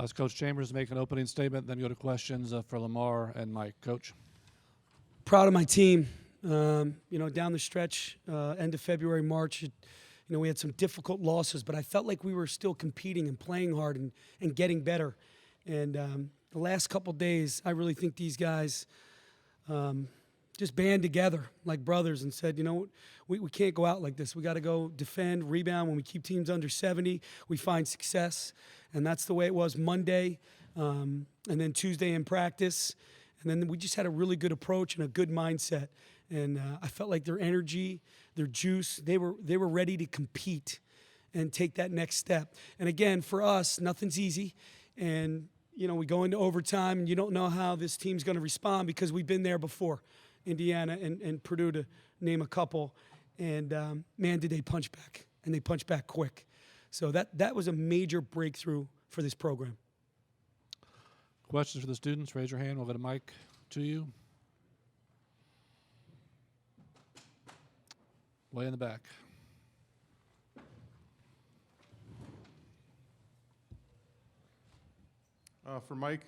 Ask Coach Chambers to make an opening statement, then go to questions for Lamar and Mike. Coach. Proud of my team. Down the stretch, end of February, March, we had some difficult losses, but I felt like we were still competing and playing hard and getting better. And the last couple days, I really think these guys just band together like brothers and said, we can't go out like this. We got to go defend, rebound. When we keep teams under 70, we find success. And that's the way it was Monday, and then Tuesday in practice. And then we just had a really good approach and a good mindset. And I felt like their energy, their juice, they were ready to compete and take that next step. And again, for us, nothing's easy. And, we go into overtime, and you don't know how this team's going to respond because we've been there before, Indiana and Purdue, to name a couple. And, man, did they punch back. And they punch back quick. So that was a major breakthrough for this program. Questions for the students? Raise your hand. We'll get a mic to you. Way in the back. For Mike,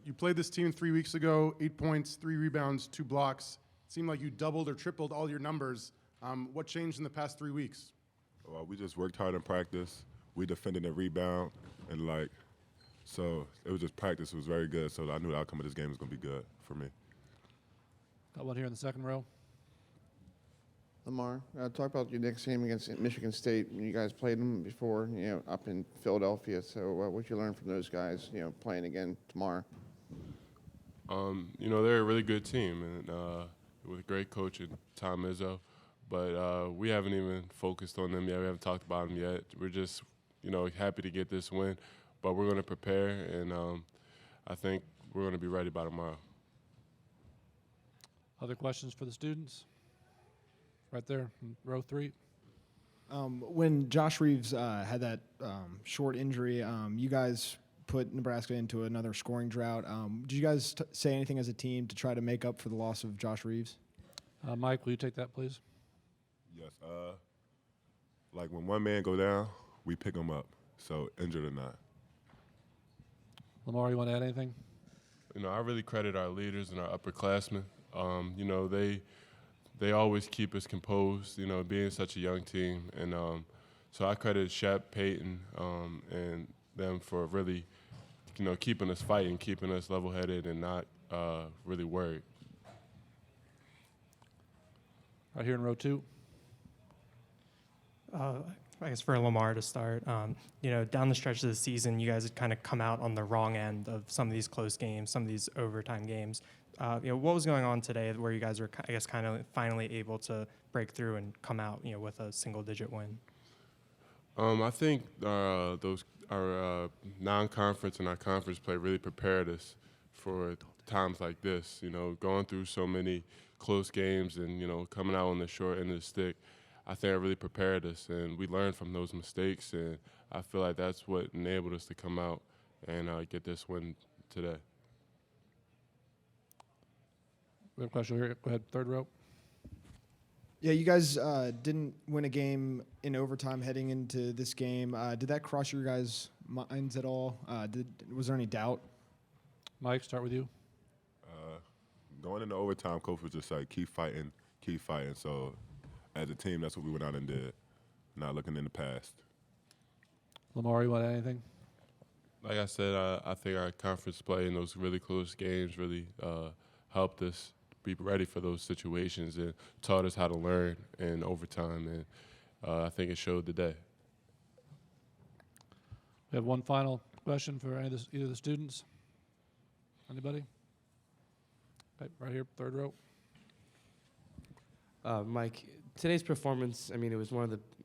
you played this team 3 weeks ago, 8 points, 3 rebounds, 2 blocks. It seemed like you doubled or tripled all your numbers. What changed in the past 3 weeks? Well, we just worked hard in practice. We defended the rebound, and so it was just practice. It was very good, so I knew the outcome of this game was going to be good for me. Got one here in the second row. Lamar, talk about your next game against Michigan State. You guys played them before, up in Philadelphia. So what you learn from those guys, playing again tomorrow? They're a really good team, and with a great coach, Tom Izzo. But we haven't even focused on them yet. We haven't talked about them yet. We're just, happy to get this win. But we're going to prepare, and I think we're going to be ready by tomorrow. Other questions for the students? Right there, in row 3. When Josh Reeves had that short injury, you guys put Nebraska into another scoring drought. Did you guys say anything as a team to try to make up for the loss of Josh Reeves? Mike, will you take that, please? Yes. When one man go down, we pick him up, so injured or not. Lamar, you want to add anything? I really credit our leaders and our upperclassmen. They always keep us composed, being such a young team. And so I credit Shep, Peyton, and them for really, keeping us fighting, keeping us level-headed and not really worried. Right here in row 2. I guess for Lamar to start, down the stretch of the season, you guys had kind of come out on the wrong end of some of these close games, some of these overtime games. What was going on today where you guys were, I guess, kind of finally able to break through and come out, with a single-digit win? I think our non-conference and our conference play really prepared us for times like this. Going through so many close games and coming out on the short end of the stick. I think it really prepared us, and we learned from those mistakes, and I feel like that's what enabled us to come out and get this win today. We have a question here. Go ahead, third row. Yeah, you guys didn't win a game in overtime heading into this game. Did that cross your guys' minds at all? Was there any doubt? Mike, start with you. Going into overtime, coach was just like, keep fighting. So as a team, that's what we went out and did, not looking in the past. Lamar, you want to add anything? Like I said, I think our conference play in those really close games really helped us be ready for those situations and taught us how to learn in overtime, and I think it showed today. We have one final question for either of the students. Anybody? Okay, right here, third row. Mike, today's performance, it was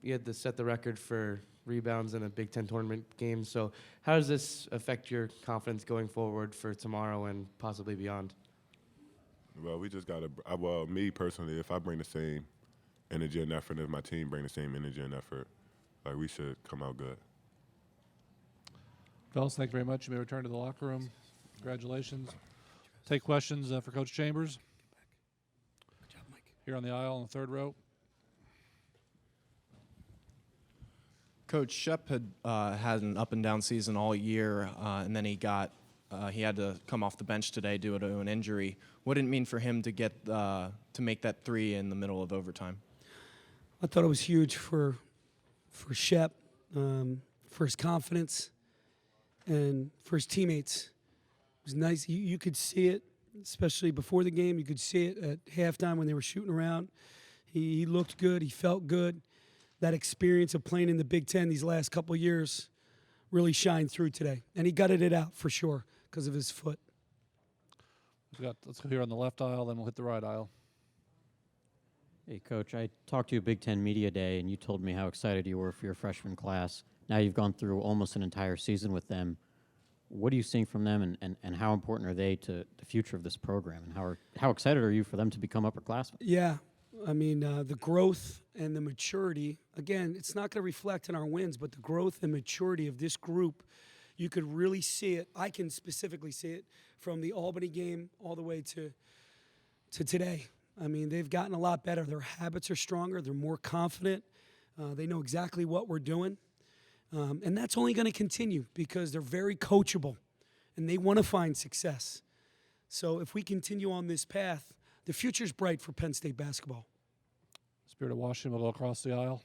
you had to set the record for rebounds in a Big Ten tournament game. So how does this affect your confidence going forward for tomorrow and possibly beyond? Well, we just got to, me personally, if I bring the same energy and effort, if my team bring the same energy and effort, we should come out good. Fellas, thank you very much. You may return to the locker room. Congratulations. Take questions for Coach Chambers. Good job, Mike. Here on the aisle in the third row. Coach, Shep had an up and down season all year, and then he had to come off the bench today due to an injury. What did it mean for him to make that three in the middle of overtime? I thought it was huge for Shep, for his confidence, and for his teammates. It was nice. You could see it, especially before the game. You could see it at halftime when they were shooting around. He looked good. He felt good. That experience of playing in the Big Ten these last couple of years really shined through today. And he gutted it out for sure because of his foot. Let's go here on the left aisle, then we'll hit the right aisle. Hey, Coach, I talked to you Big Ten Media Day, and you told me how excited you were for your freshman class. Now you've gone through almost an entire season with them. What are you seeing from them, and how important are they to the future of this program? And how excited are you for them to become upperclassmen? Yeah, I mean, the growth and the maturity, again, it's not going to reflect in our wins, but the growth and maturity of this group, you could really see it. I can specifically see it from the Albany game all the way to today. I mean, they've gotten a lot better. Their habits are stronger. They're more confident. They know exactly what we're doing. And that's only going to continue because they're very coachable, and they want to find success. So if we continue on this path, the future's bright for Penn State basketball. Spirit of Washington will go across the aisle.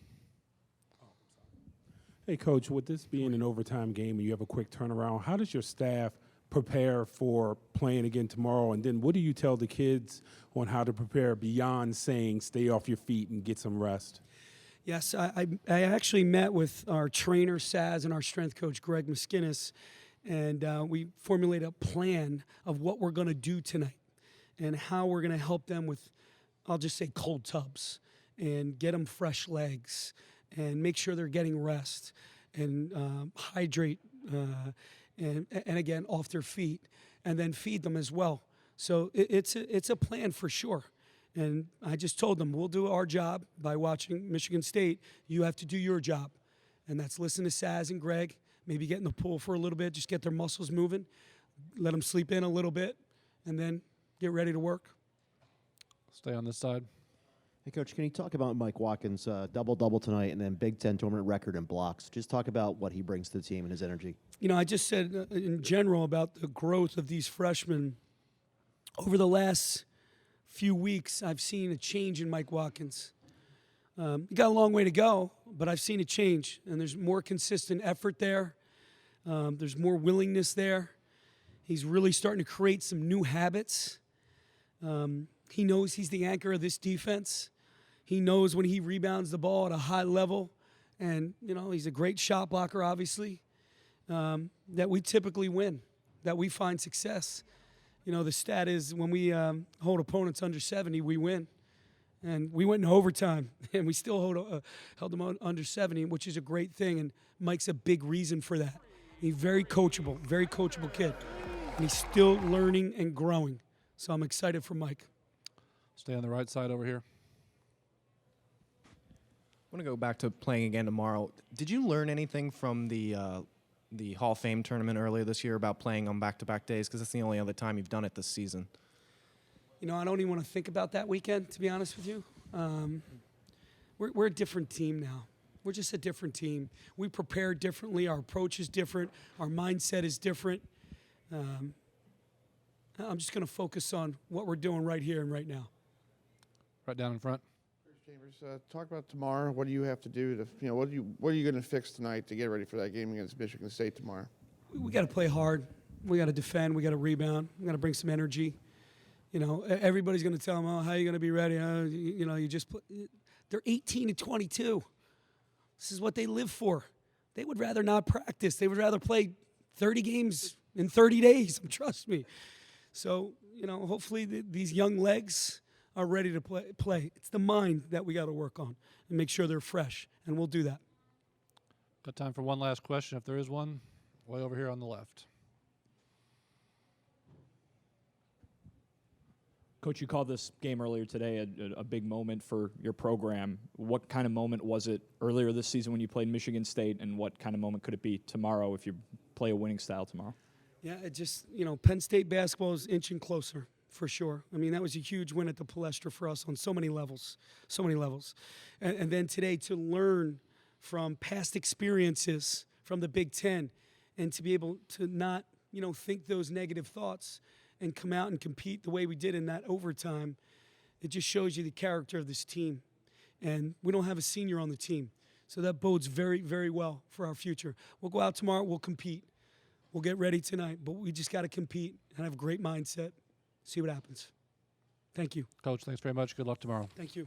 Hey, Coach, with this being an overtime game and you have a quick turnaround, how does your staff prepare for playing again tomorrow? And then what do you tell the kids on how to prepare beyond saying stay off your feet and get some rest? Yes, I actually met with our trainer, Saz, and our strength coach, Greg Miskinis, and we formulated a plan of what we're going to do tonight and how we're going to help them with, I'll just say, cold tubs and get them fresh legs and make sure they're getting rest and hydrate and again, off their feet, and then feed them as well. So it's a plan for sure. And I just told them, we'll do our job by watching Michigan State. You have to do your job. And that's listen to Saz and Greg, maybe get in the pool for a little bit, just get their muscles moving, let them sleep in a little bit, and then get ready to work. Stay on this side. Hey, Coach, can you talk about Mike Watkins' double-double tonight and then Big Ten tournament record in blocks? Just talk about what he brings to the team and his energy. You know, I just said in general about the growth of these freshmen. Over the last few weeks, I've seen a change in Mike Watkins. He got a long way to go, but I've seen a change, and there's more consistent effort there. There's more willingness there. He's really starting to create some new habits. He knows he's the anchor of this defense. He knows when he rebounds the ball at a high level, and, you know, he's a great shot blocker, obviously, that we typically win, that we find success. You know, the stat is when we hold opponents under 70, we win. And we went in overtime, and we still held them under 70, which is a great thing, and Mike's a big reason for that. He's very coachable kid, and he's still learning and growing. So I'm excited for Mike. Stay on the right side over here. I want to go back to playing again tomorrow. Did you learn anything from the Hall of Fame tournament earlier this year about playing on back-to-back days? Because that's the only other time you've done it this season. You know, I don't even want to think about that weekend, to be honest with you. We're a different team now. We're just a different team. We prepare differently. Our approach is different. Our mindset is different. I'm just going to focus on what we're doing right here and right now. Right down in front. Chambers, talk about tomorrow. What do you have to do to, you know, what are you going to fix tonight to get ready for that game against Michigan State tomorrow? We got to play hard. We got to defend. We got to rebound. We got to bring some energy. You know, everybody's going to tell them, "Oh, how are you going to be ready?" You know, you just play. They're 18 to 22. This is what they live for. They would rather not practice. They would rather play 30 games in 30 days. Trust me. So, you know, hopefully these young legs are ready to play. It's the mind that we got to work on and make sure they're fresh, and we'll do that. Got time for one last question, if there is one. Way over here on the left. Coach, you called this game earlier today a big moment for your program. What kind of moment was it earlier this season when you played Michigan State, and what kind of moment could it be tomorrow if you play a winning style tomorrow? Yeah, it just, you know, Penn State basketball is inching closer, for sure. I mean, that was a huge win at the Palestra for us on so many levels. And then today to learn from past experiences from the Big Ten, and to be able to not, think those negative thoughts and come out and compete the way we did in that overtime, it just shows you the character of this team. And we don't have a senior on the team, so that bodes very, very well for our future. We'll go out tomorrow, we'll compete. We'll get ready tonight, but we just got to compete and have a great mindset, see what happens. Thank you. Coach, thanks very much. Good luck tomorrow. Thank you.